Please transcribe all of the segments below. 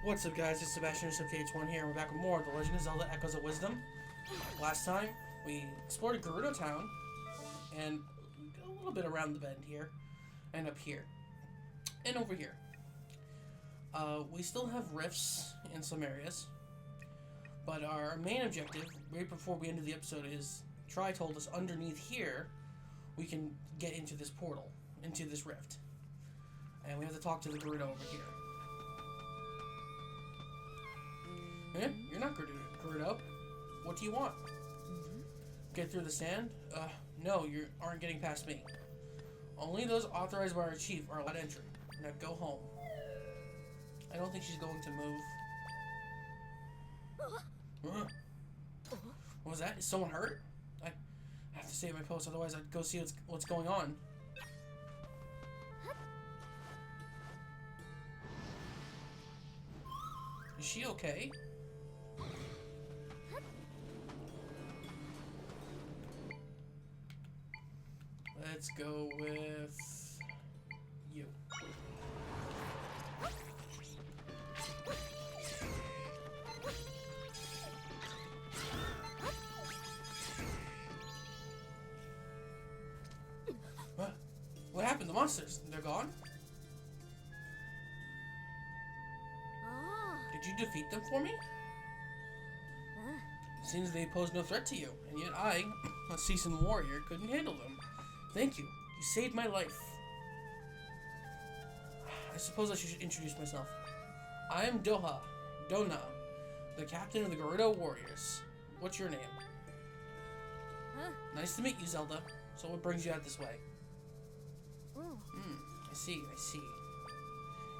What's up, guys? It's Sebastian of PH1 here. We're back with more of The Legend of Zelda Echoes of Wisdom. Last time, we explored Gerudo Town, and a little bit around the bend here, and up here, and over here. We still have rifts in some areas, but our main objective, right before we ended the episode, is Tri told us underneath here, we can get into this portal, into this rift. And we have to talk to the Gerudo over here. Eh? You're not Gerudo. What do you want? Get through the sand? No, you aren't getting past me. Only those authorized by our chief are allowed entry. Now go home. I don't think she's going to move. What was that? Is someone hurt? I have to stay at my post, otherwise I'd go see what's going on. Is she okay? Let's go with you. What happened? The monsters? They're gone? Did you defeat them for me? Seems they pose no threat to you, and yet I, a seasoned warrior, couldn't handle them. Thank you. You saved my life. I suppose I should introduce myself. I am Dona, the captain of the Gerudo Warriors. What's your name? Nice to meet you, Zelda. So what brings you out this way? I see.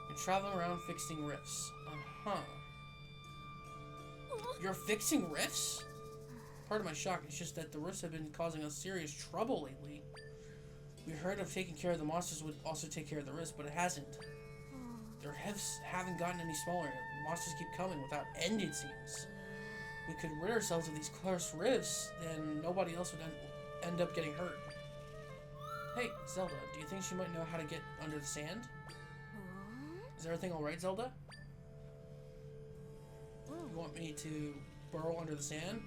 You're traveling around fixing rifts. You're fixing rifts? Part of my shock is just that the rifts have been causing us serious trouble lately. We heard of taking care of the monsters would also take care of the rifts, but it hasn't. Their rifts haven't gotten any smaller. The monsters keep coming without end, it seems. We could rid ourselves of these cursed rifts, then nobody else would end up getting hurt. Hey, Zelda, do you think she might know how to get under the sand? Is everything alright, Zelda? You want me to burrow under the sand?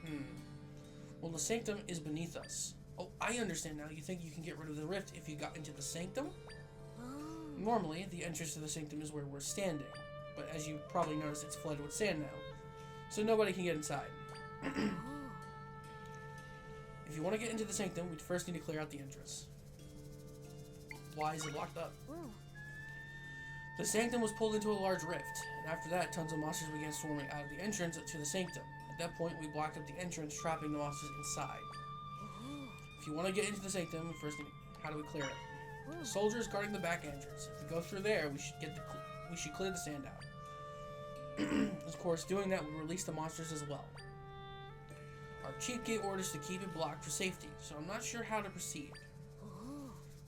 Well, the sanctum is beneath us. Oh, I understand now. You think you can get rid of the rift if you got into the sanctum? Normally, the entrance to the sanctum is where we're standing. But as you probably noticed, it's flooded with sand now. So nobody can get inside. If you want to get into the sanctum, we'd first need to clear out the entrance. Why is it locked up? The sanctum was pulled into a large rift, and after that, tons of monsters began swarming out of the entrance to the sanctum. At that point, we blocked up the entrance, trapping the monsters inside. If you want to get into the sanctum, first, how do we clear it? Soldiers guarding the back entrance. If we go through there, we should clear the sand out. Of course, doing that would release the monsters as well. Our chief gave orders to keep it blocked for safety, so I'm not sure how to proceed.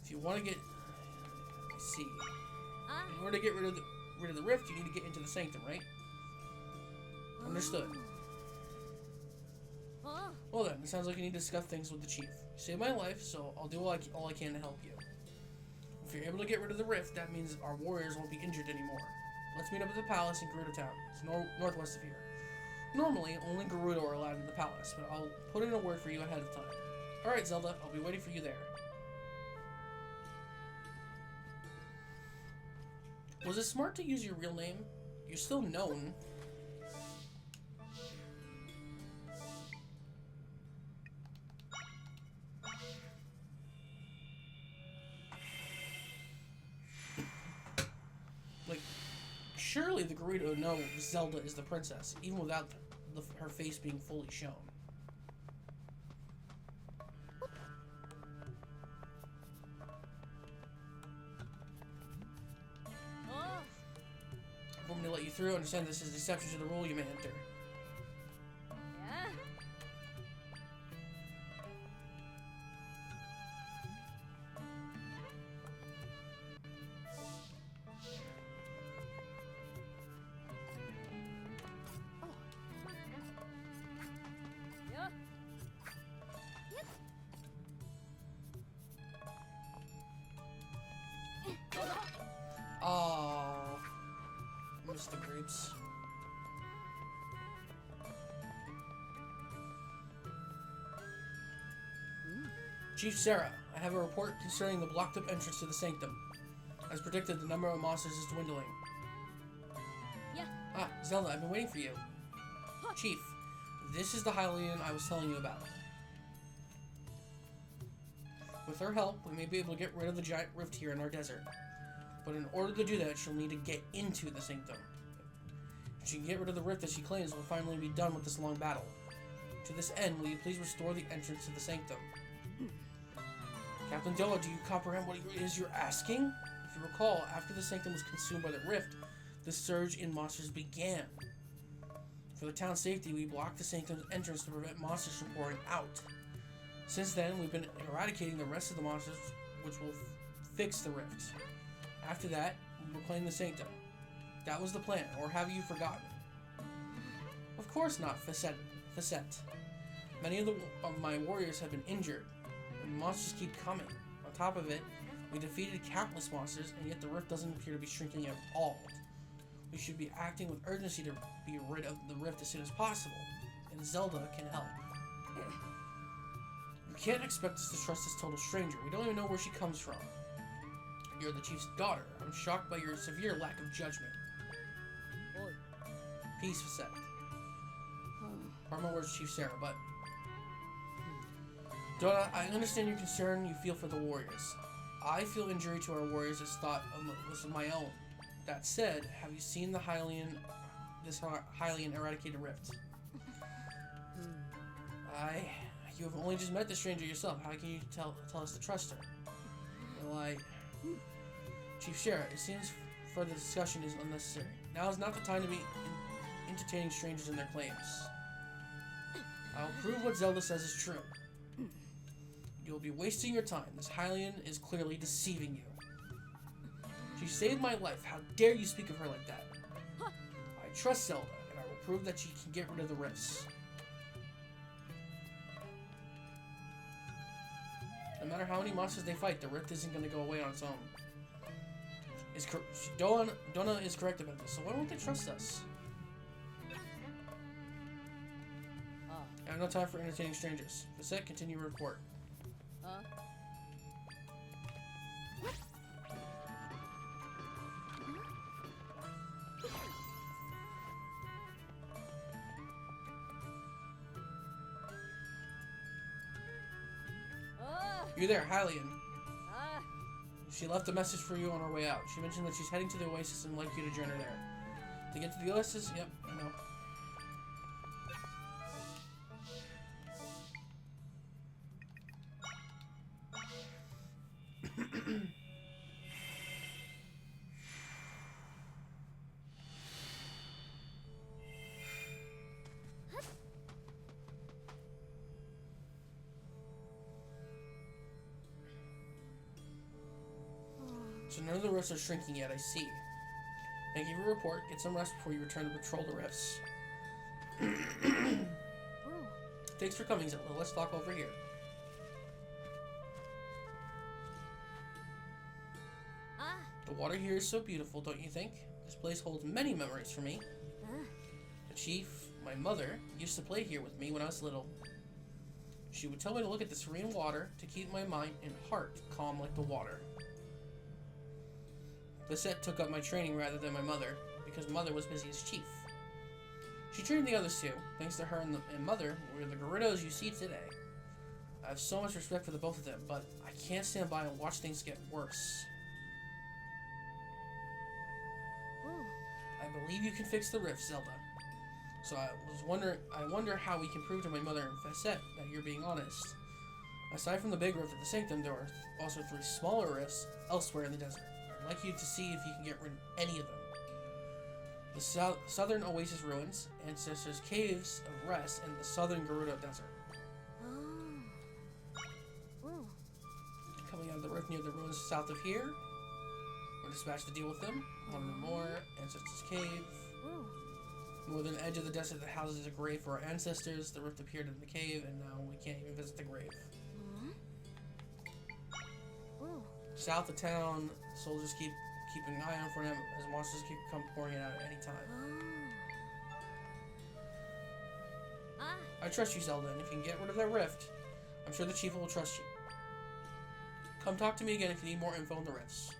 If you want to get... I see. In order to get rid of the rift, you need to get into the sanctum, right? Understood. Well then, it sounds like you need to discuss things with the chief. You saved my life, so I'll do all I can to help you. If you're able to get rid of the rift, that means our warriors won't be injured anymore. Let's meet up at the palace in Gerudo Town. It's northwest of here. Normally, only Gerudo are allowed in the palace, but I'll put in a word for you ahead of time. Alright, Zelda, I'll be waiting for you there. Was it smart to use your real name? You're still known. Like, surely the Gerudo know Zelda is the princess, even without her face being fully shown. If I'm going to let you through, understand this is an exception to the rule, you may enter. Oh, missed the grapes. Chief Sarah, I have a report concerning the blocked-up entrance to the sanctum. As predicted, the number of monsters is dwindling. Yeah. Ah, Zelda, I've been waiting for you. Chief, this is the Hylian I was telling you about. With her help, we may be able to get rid of the giant rift here in our desert. But in order to do that, she'll need to get into the sanctum. If she can get rid of the rift that she claims, we'll finally be done with this long battle. To this end, will you please restore the entrance to the sanctum? Captain Doa, do you comprehend what it is you're asking? If you recall, after the sanctum was consumed by the rift, the surge in monsters began. For the town's safety, we blocked the sanctum's entrance to prevent monsters from pouring out. Since then, we've been eradicating the rest of the monsters, which will fix the rift. After that, we reclaim the sanctum. That was the plan, or have you forgotten? Of course not, Facette. Many of my warriors have been injured, and monsters keep coming. On top of it, we defeated countless monsters, and yet the rift doesn't appear to be shrinking at all. We should be acting with urgency to be rid of the rift as soon as possible, and Zelda can help. You can't expect us to trust this total stranger. We don't even know where she comes from. You're the chief's daughter. I'm shocked by your severe lack of judgment. Oi. Peace, Facette. Pardon my words, Chief Sarah, but... Donna, I understand your concern you feel for the warriors. I feel injury to our warriors as thought was of my own. That said, have you seen this Hylian eradicated rift? You have only just met the stranger yourself. How can you tell us to trust her? Well, Chief Sarah, it seems further discussion is unnecessary. Now is not the time to be entertaining strangers and their claims. I'll prove what Zelda says is true. You'll be wasting your time. This Hylian is clearly deceiving you. She saved my life. How dare you speak of her like that? I trust Zelda, and I will prove that she can get rid of the rifts. No matter how many monsters they fight, the rift isn't going to go away on its own. Donna is correct about this, so why won't they trust us? I have no time for entertaining strangers. Facette, continue your report. You there, Hylian. She left a message for you on her way out. She mentioned that she's heading to the Oasis and would like you to join her there. To get to the Oasis? Yep, I know. So none of the rifts are shrinking yet, I see. Thank you for your report. Get some rest before you return to patrol the rifts. Thanks for coming, Zelda. Let's talk over here. The water here is so beautiful, don't you think? This place holds many memories for me. The chief, my mother, used to play here with me when I was little. She would tell me to look at the serene water to keep my mind and heart calm like the water. Lisette took up my training rather than my mother, because mother was busy as chief. She trained the others too. Thanks to her and mother, we're the Gerudos you see today. I have so much respect for the both of them, but I can't stand by and watch things get worse. I believe you can fix the rift, Zelda. So I wonder how we can prove to my mother and Facette that you're being honest. Aside from the big rift at the sanctum, there are also 3 smaller rifts elsewhere in the desert. I'd like you to see if you can get rid of any of them. The southern Oasis ruins, Ancestors' Caves of Rest, and the southern Gerudo Desert. Coming out of the rift near the ruins south of here. We're dispatched to deal with them. One more, Ancestors' Cave. Northern edge of the desert that houses a grave for our ancestors. The rift appeared in the cave, and now we can't even visit the grave. South of town, soldiers keep an eye on for them as monsters keep pouring it out at any time. I trust you, Zelda, and if you can get rid of that rift, I'm sure the chief will trust you. Come talk to me again if you need more info on the rifts.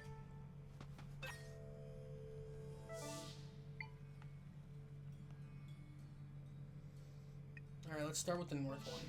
Alright, let's start with the north one.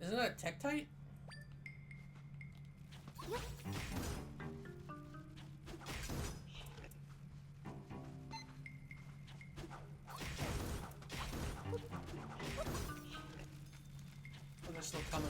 Isn't that a Tektite? Oh, they're still coming.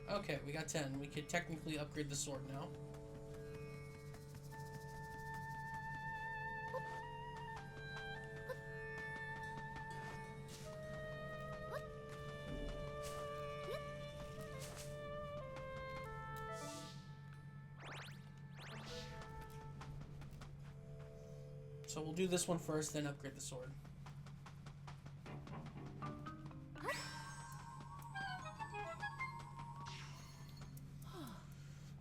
Okay, we got 10. We could technically upgrade the sword now. So we'll do this one first, then upgrade the sword.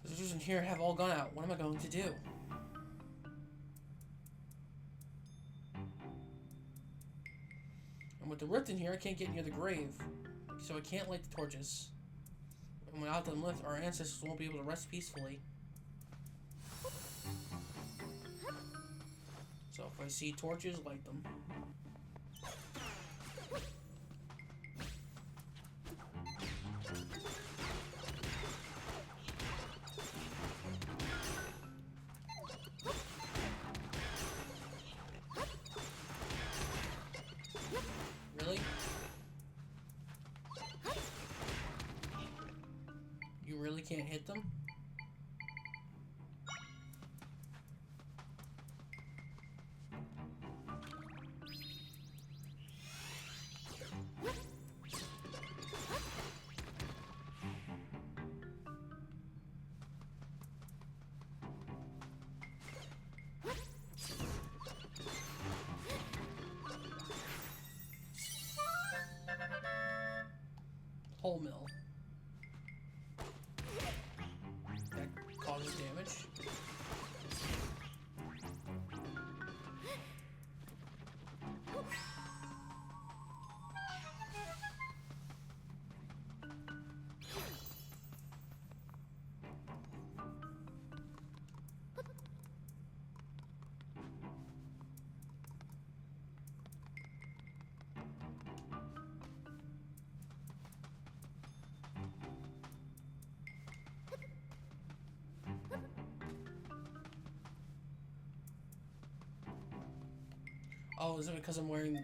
The visitors in here have all gone out. What am I going to do? And with the rift in here, I can't get near the grave. So I can't light the torches. And without them lit, our ancestors won't be able to rest peacefully. So if I see torches, light them. Really? You really can't hit them? Whole mill. Oh, is it because I'm wearing...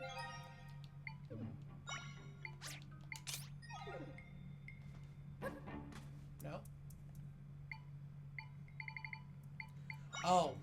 No? Oh.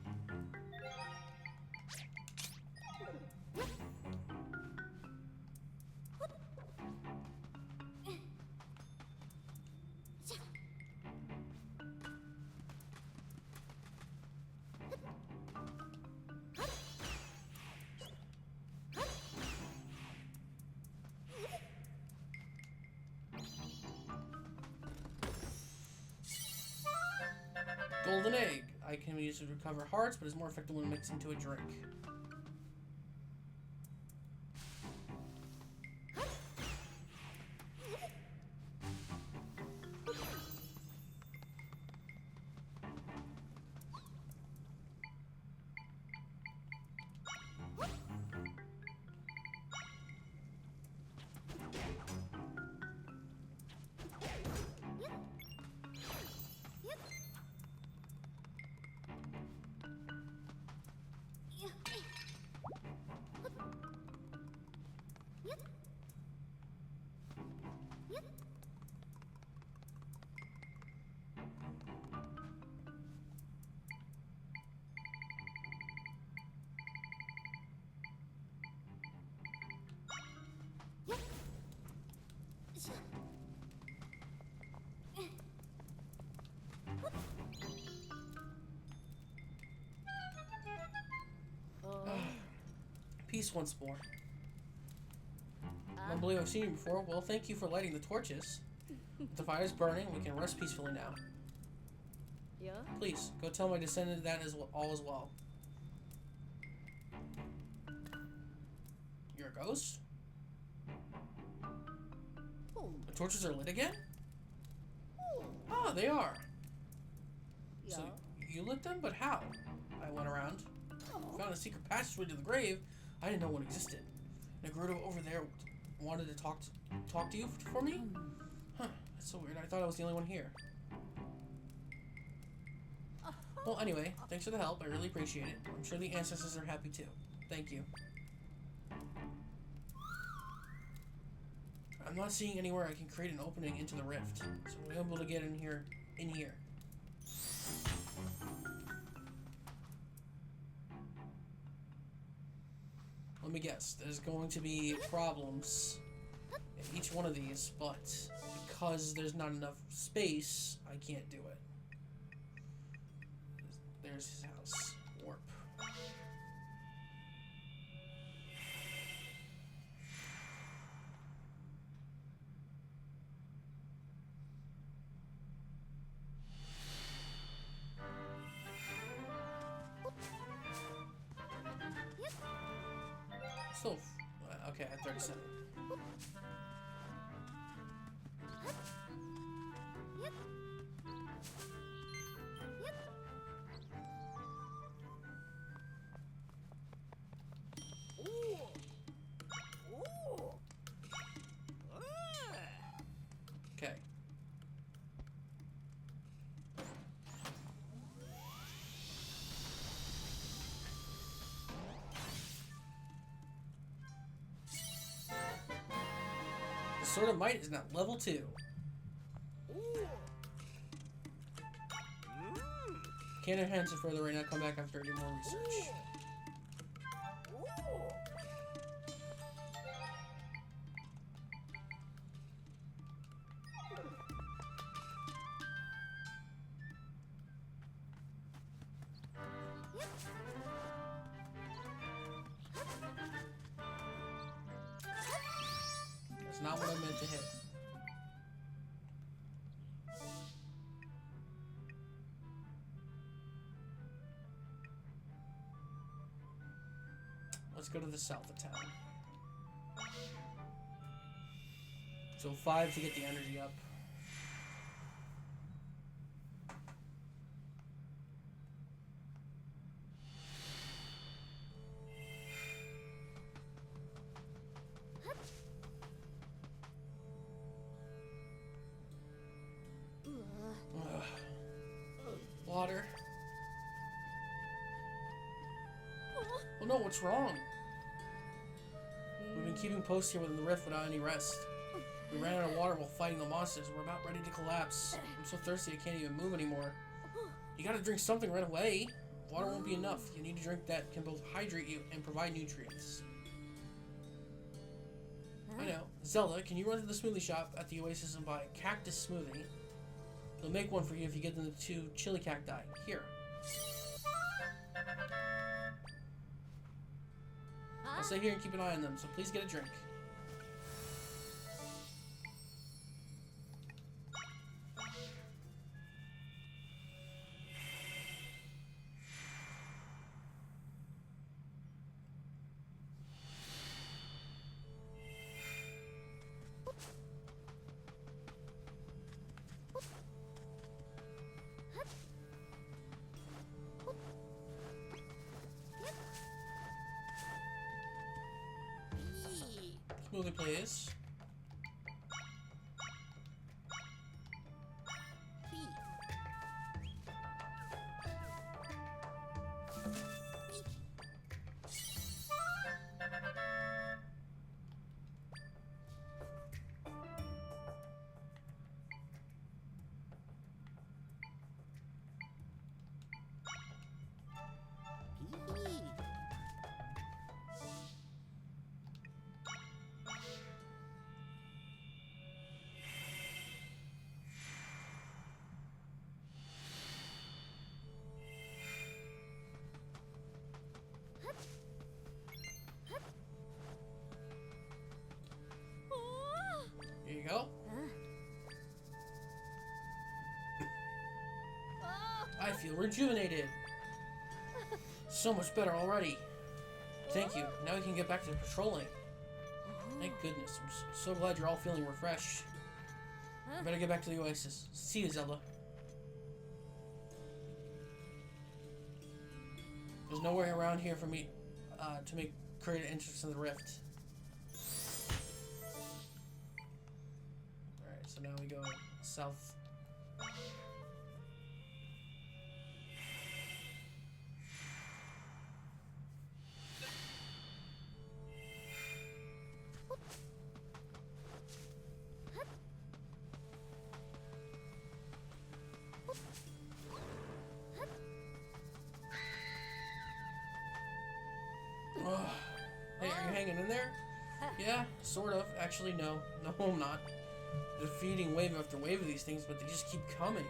Golden egg. I can use it to recover hearts, but it's more effective when mixed into a drink. Peace once more. I don't believe I've seen you before. Well, thank you for lighting the torches. The fire's burning. We can rest peacefully now. Yeah? Please, go tell my descendant that all is well. You're a ghost? The torches are lit again? Ah, they are. Yeah. So, you lit them? But how? I went around. Found a secret passageway to the grave I didn't know one existed. And Gerudo over there wanted to talk to you for me? Huh, that's so weird. I thought I was the only one here. Well, anyway, thanks for the help. I really appreciate it. I'm sure the ancestors are happy too. Thank you. I'm not seeing anywhere I can create an opening into the rift, so I'm able to get in here. Let me guess. There's going to be problems in each one of these, but because there's not enough space, I can't do it. There's his house. Warp. Still, okay, at 37. Okay. The Sword of Might is now level 2. Can't enhance it further right now. Come back after I do more research. That's not what I meant to hit. Let's go to the south of town. So 5 to get the energy up. Ugh. Water. Oh no, what's wrong? keeping post here within the rift without any rest. We ran out of water while fighting the monsters. We're about ready to collapse. I'm so thirsty I can't even move anymore. You gotta drink something right away. Water won't be enough. You need a drink that can both hydrate you and provide nutrients. I know. Zelda, can you run to the smoothie shop at the Oasis and buy a cactus smoothie? They'll make one for you if you get them the 2 chili cacti. Here. I'll stay here and keep an eye on them, so please get a drink. Smoothie, please. Here you go. I feel rejuvenated. So much better already. Thank you. Now we can get back to patrolling. Thank goodness. I'm so glad you're all feeling refreshed. I better get back to the Oasis. See you, Zelda. There's nowhere around here for me to create an entrance in the rift. Alright, so now we go south. Hey, are you hanging in there? Yeah, sort of. Actually, no. No, I'm not. Defeating wave after wave of these things, but they just keep coming.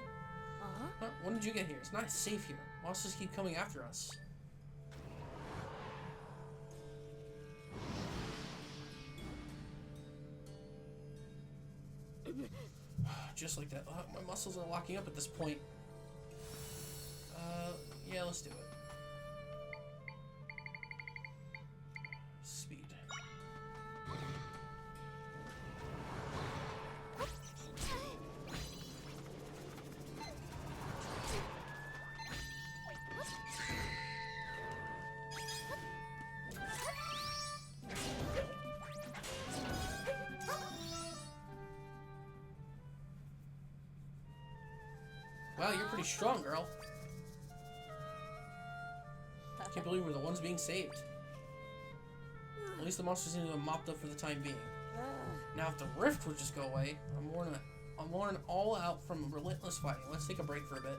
Huh? When did you get here? It's not safe here. Monsters keep coming after us. Just like that. My muscles are locking up at this point. Yeah, let's do it. Speed. Wow, you're pretty strong, girl. Can't believe we're the ones being saved. At least the monsters seem to have mopped up for the time being. Now, if the rift would just go away, I'm worn all out from relentless fighting. Let's take a break for a bit.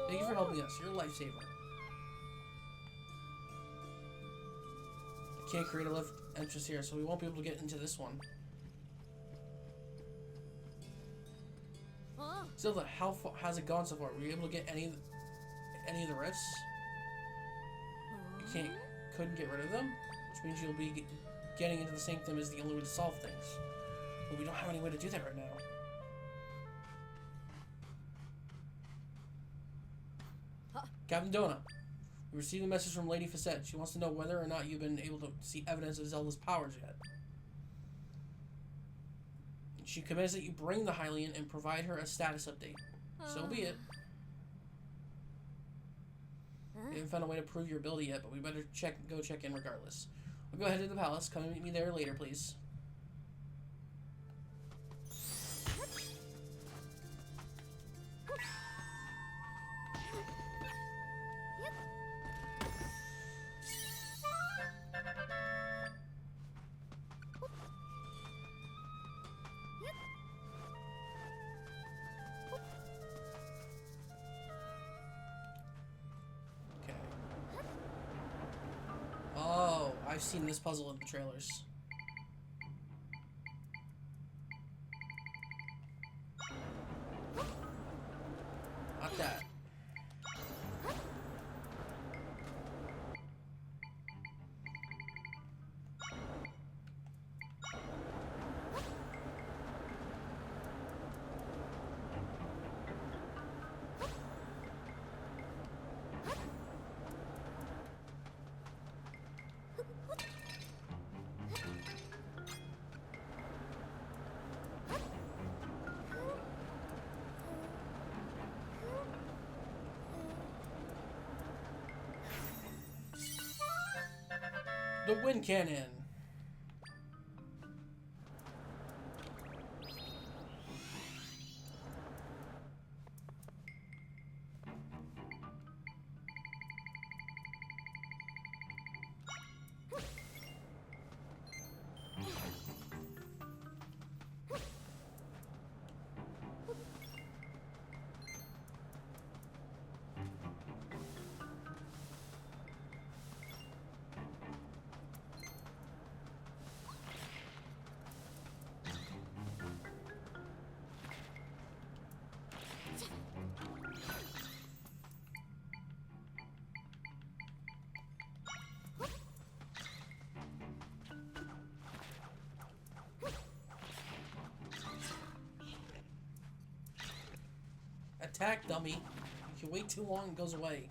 Thank you for helping us. You're a lifesaver. I can't create a lift entrance here, so we won't be able to get into this one. Zelda, how far has it gone so far? Were you able to get any of the rifts? You couldn't get rid of them, which means you'll be getting into the sanctum is the only way to solve things. But we don't have any way to do that right now. Captain Donut, we received a message from Lady Facette. She wants to know whether or not you've been able to see evidence of Zelda's powers yet. She commands that you bring the Hylian and provide her a status update. So be it. We haven't found a way to prove your ability yet, but we better go check in regardless. We'll go ahead to the palace. Come and meet me there later, please. I've seen this puzzle in the trailers. Not that. The wind cannon. Attack, dummy. If you wait too long, it goes away.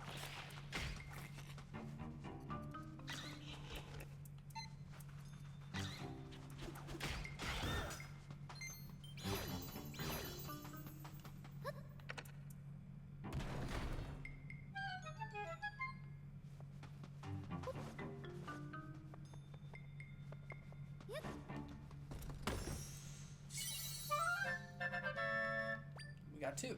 We got two.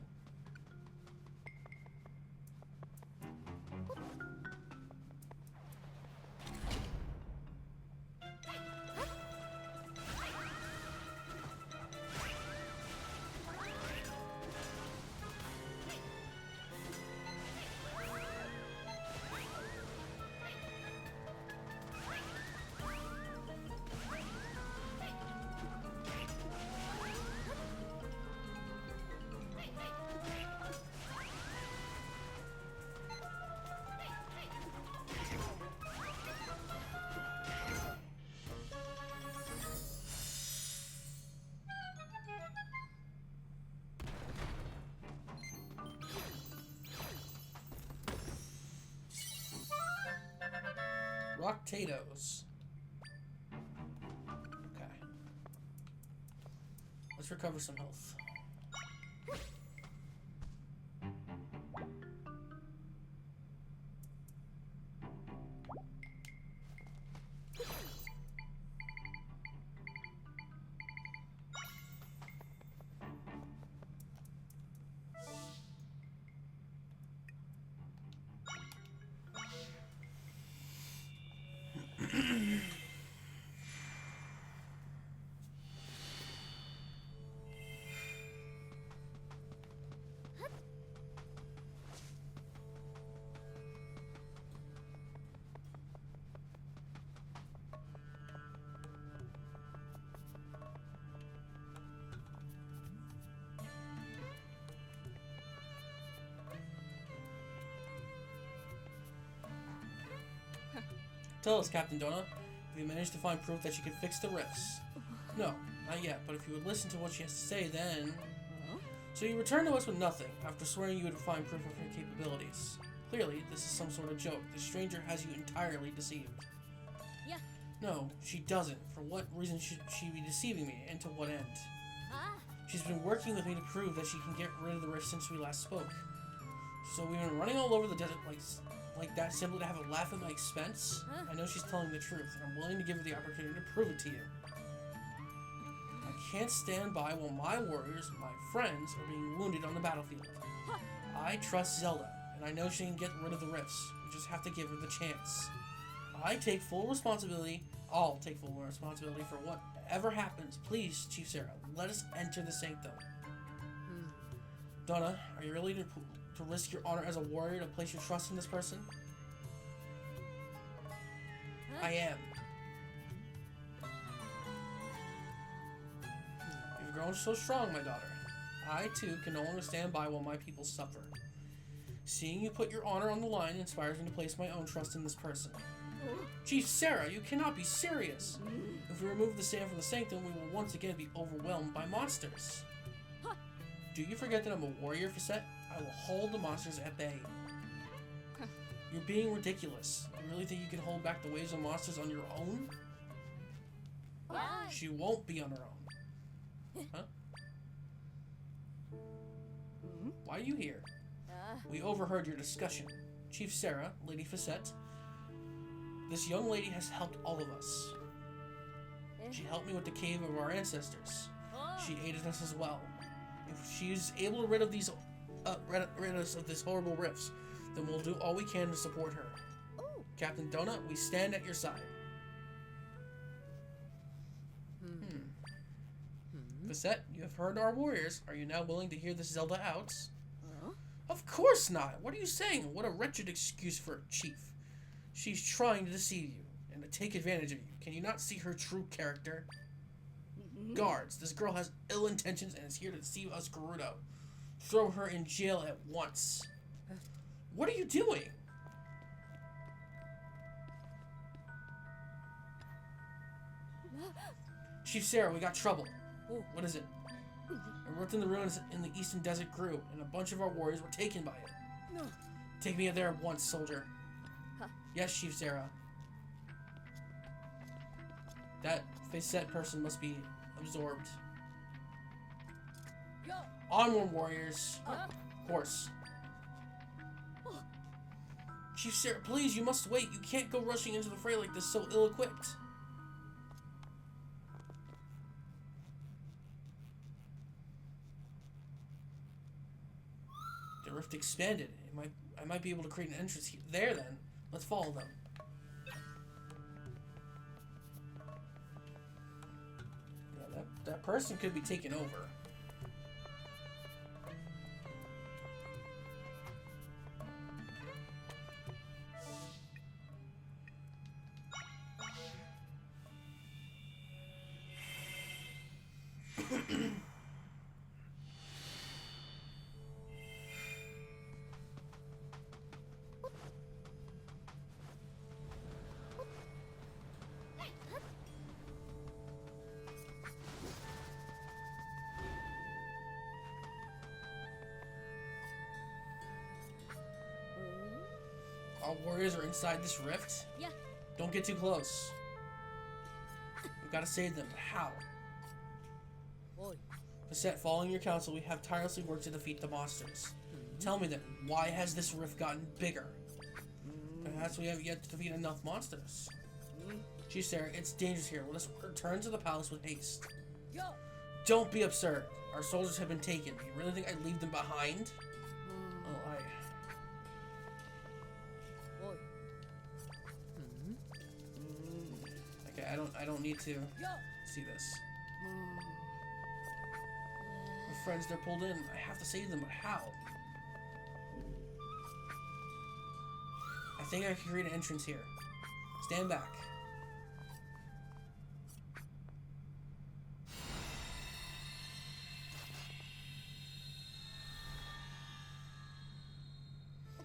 Rock potatoes. Okay. Let's recover some health. Tell us, Captain Donut, have you managed to find proof that she can fix the rifts? No, not yet, but if you would listen to what she has to say, then... So you returned to us with nothing, after swearing you would find proof of her capabilities. Clearly, this is some sort of joke. The stranger has you entirely deceived. Yeah. No, she doesn't. For what reason should she be deceiving me, and to what end? Ah. She's been working with me to prove that she can get rid of the rift since we last spoke. So we've been running all over the desert like that simply to have a laugh at my expense? Huh? I know she's telling the truth, and I'm willing to give her the opportunity to prove it to you. I can't stand by while my warriors, my friends, are being wounded on the battlefield. Huh. I trust Zelda, and I know she can get rid of the rifts. We just have to give her the chance. I'll take full responsibility for whatever happens. Please, Chief Sarah, let us enter the sanctum. Donna, are you ready to risk your honor as a warrior to place your trust in this person? Huh? I am. grown so strong, my daughter. I, too, can no longer stand by while my people suffer. Seeing you put your honor on the line inspires me to place my own trust in this person. Chief Sarah, you cannot be serious. If we remove the sand from the sanctum, we will once again be overwhelmed by monsters. Do you forget that I'm a warrior, Facette? I will hold the monsters at bay. You're being ridiculous. You really think you can hold back the waves of monsters on your own? She won't be on her own. Huh? Why are you here? We overheard your discussion. Chief Sarah, Lady Facette, this young lady has helped all of us. She helped me with the cave of our ancestors. She aided us as well. If she's able to rid of these, rid us of this horrible rifts, then we'll do all we can to support her. Captain Donut, we stand at your side. Facette, you have heard our warriors. Are you now willing to hear this Zelda out? Of course not. What are you saying? What a wretched excuse for a chief. She's trying to deceive you and to take advantage of you. Can you not see her true character? Guards, this girl has ill intentions and is here to deceive us, Gerudo. Throw her in jail at once. What are you doing? Chief Sarah, we got trouble. What is it? A rift in the ruins in the eastern desert grew, and a bunch of our warriors were taken by it. Take me there at once, soldier. Yes, Chief Sarah. That Facette person must be absorbed. Onward, warriors. Of course. Chief Sarah, please, you must wait. You can't go rushing into the fray like this, so ill-equipped. The rift expanded. I might be able to create an entrance there then. Let's follow them. Yeah, that person could be taken over. Our warriors are inside this rift? Yeah. Don't get too close. We've got to save them. How? Facette, following your counsel, we have tirelessly worked to defeat the monsters. Tell me then, why has this rift gotten bigger? Perhaps we have yet to defeat enough monsters. Chief Sarah, it's dangerous here. Let us return to the palace with haste. Don't be absurd. Our soldiers have been taken. Do you really think I'd leave them behind? Oh, Okay, I don't need to see this. My friends, they're pulled in. I have to save them, but how? I think I can create an entrance here. Stand back.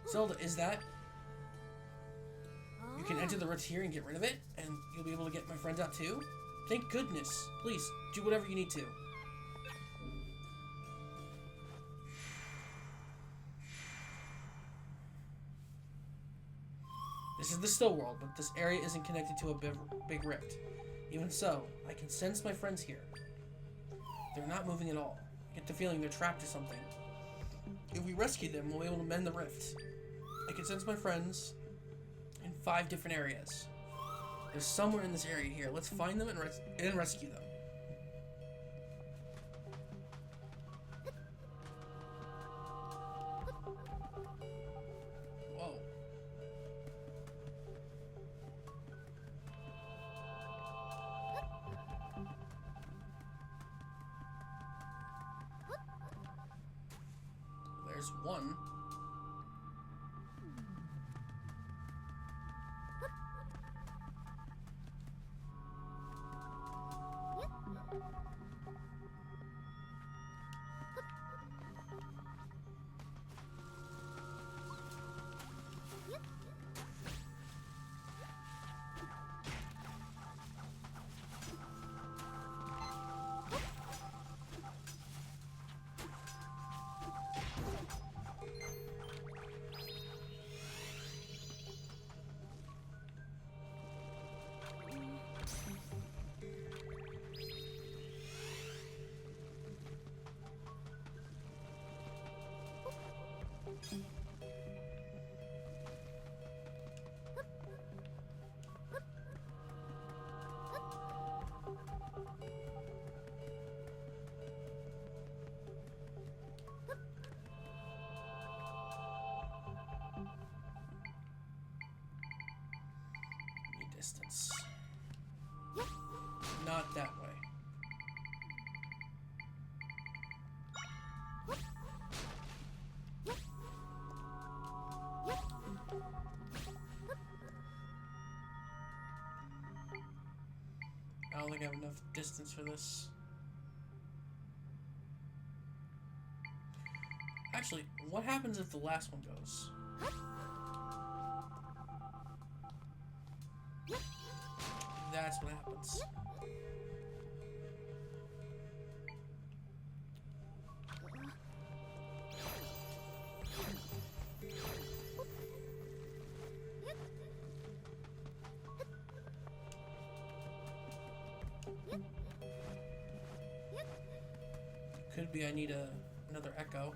Zelda, is that? You can enter the rift here and get rid of it, and you'll be able to get my friends out too? Thank goodness. Please, do whatever you need to. This is the still world, but this area isn't connected to a big rift. Even so, I can sense my friends here. They're not moving at all. I get the feeling they're trapped or something. If we rescue them, we'll be able to mend the rift. I can sense my friends in 5 different areas. They're somewhere in this area here. Let's find them and rescue them. Whoa. There's one. distance. Not that way. I don't think I have enough distance for this. Actually, what happens if the last one goes? That's what happens. Could be I need another echo.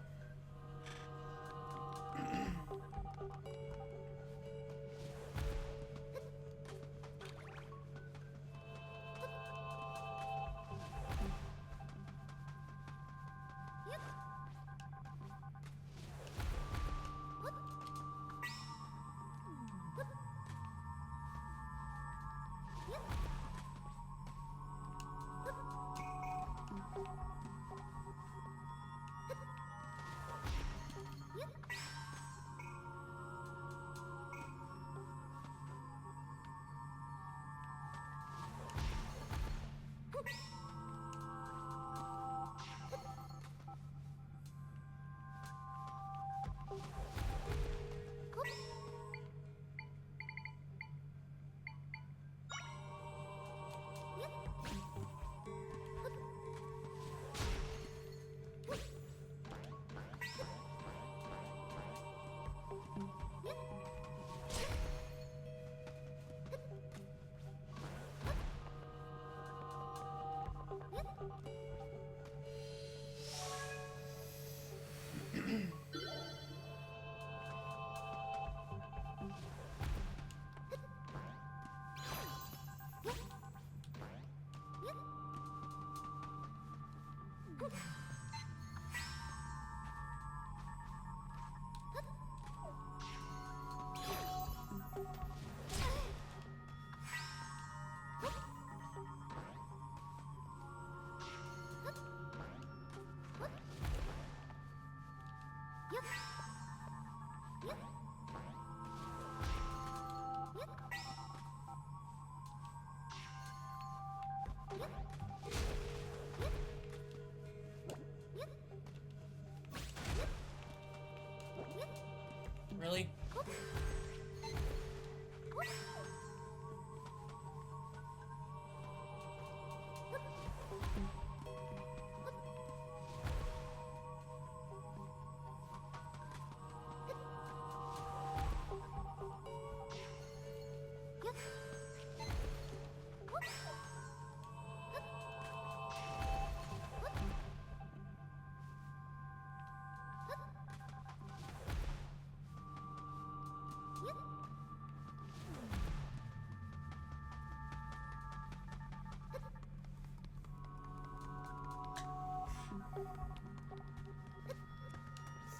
Really?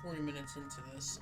"40 minutes into this.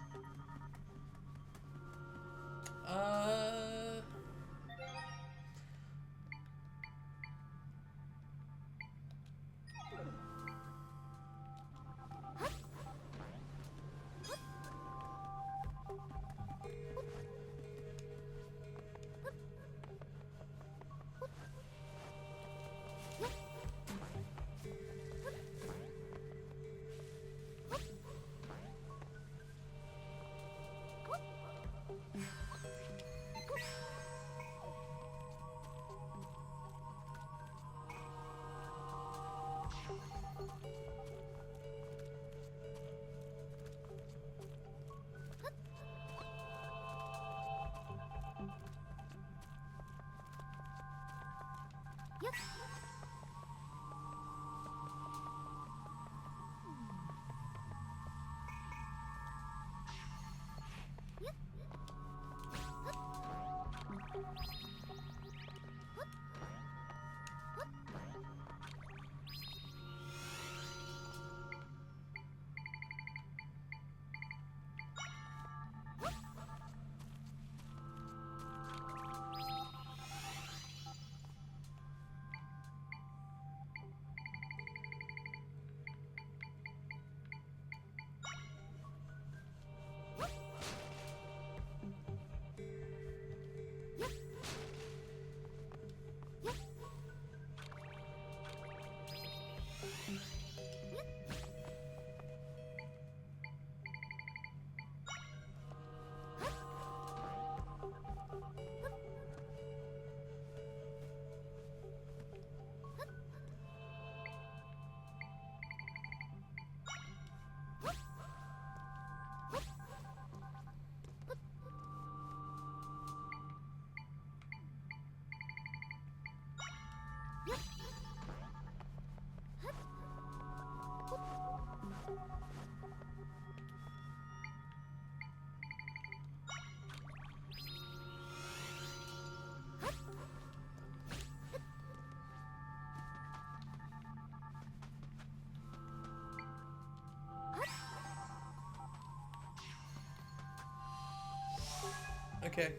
Okay.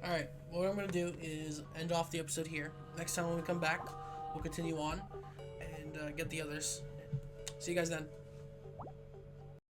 Alright, what I'm going to do is end off the episode here. Next time when we come back, we'll continue on and get the others. See you guys then.